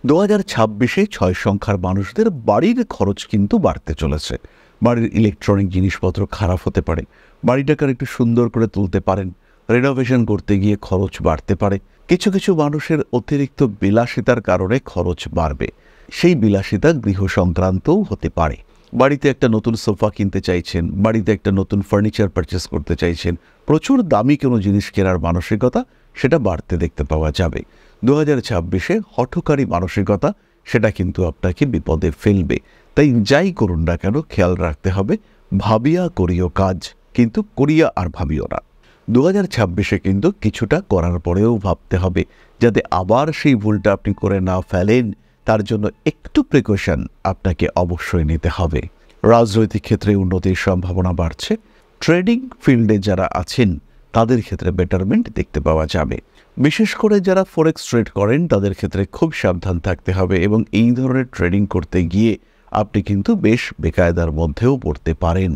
2026-এ 6 সংখ্যার মানুষদের বাড়ির খরচ কিন্তু বাড়তে চলেছে। বাড়ির ইলেকট্রনিক জিনিসপত্র খারাপ হতে পারে, বাড়িটাকে আরেকটু সুন্দর করে তুলতে পারেন, রেনোভেশন করতে গিয়ে খরচ বাড়তে পারে। কিছু কিছু মানুষের অতিরিক্ত বিলাসিতার কারণে খরচ বাড়বে। সেই বিলাসিতা গৃহ সংক্রান্তও হতে পারে। বাড়িতে একটা নতুন সোফা কিনতে চাইছেন, বাড়িতে একটা নতুন ফার্নিচার পারচেস করতে চাইছেন, প্রচুর দামি কোনো জিনিস কেনার মানসিকতা সেটা বাড়তে দেখতে পাওয়া যাবে। 2026-এ হঠকারী মানসিকতা সেটা কিন্তু আপনাকে বিপদে ফেলবে। তাই যাই করুন না কেন খেয়াল রাখতে হবে, ভাবিয়া করিও কাজ, কিন্তু করিয়া আর ভাবিও না। 2026-এ কিন্তু কিছুটা করার পরেও ভাবতে হবে, যাতে আবার সেই ভুলটা আপনি করে না ফেলেন। তার জন্য একটু প্রিকশন আপনাকে অবশ্যই নিতে হবে। রাজনৈতিক ক্ষেত্রে উন্নতির সম্ভাবনা বাড়ছে। ট্রেডিং ফিল্ডে যারা আছেন তাদের ক্ষেত্রে বেটারমেন্ট দেখতে পাওয়া যাবে। বিশেষ করে যারা ফরেক্স ট্রেড করেন তাদের ক্ষেত্রে খুব সাবধান থাকতে হবে, এবং এই ধরনের ট্রেডিং করতে গিয়ে আপনি কিন্তু বেশ বেকায়দার মধ্যেও পড়তে পারেন।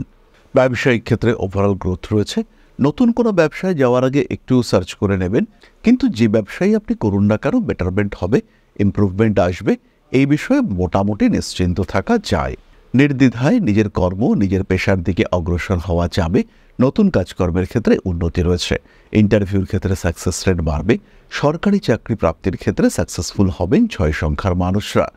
ব্যবসায়িক ক্ষেত্রে ওভারঅল গ্রোথ রয়েছে। নতুন কোনো ব্যবসায় যাওয়ার আগে একটু সার্চ করে নেবেন, কিন্তু যে ব্যবসায়ী আপনি করুন না কেন বেটারমেন্ট হবে, ইমপ্রুভমেন্ট আসবে, এই বিষয়ে মোটামুটি নিশ্চিন্ত থাকা যায়। নির্দ্বিধায় নিজের কর্ম, নিজের পেশার দিকে অগ্রসর হওয়া যাবে। নতুন কাজকর্মের ক্ষেত্রে উন্নতি রয়েছে। ইন্টারভিউর ক্ষেত্রে সাকসেস রেট বাড়বে। সরকারি চাকরি প্রাপ্তির ক্ষেত্রে সাকসেসফুল হবেন 6 সংখ্যার মানুষরা।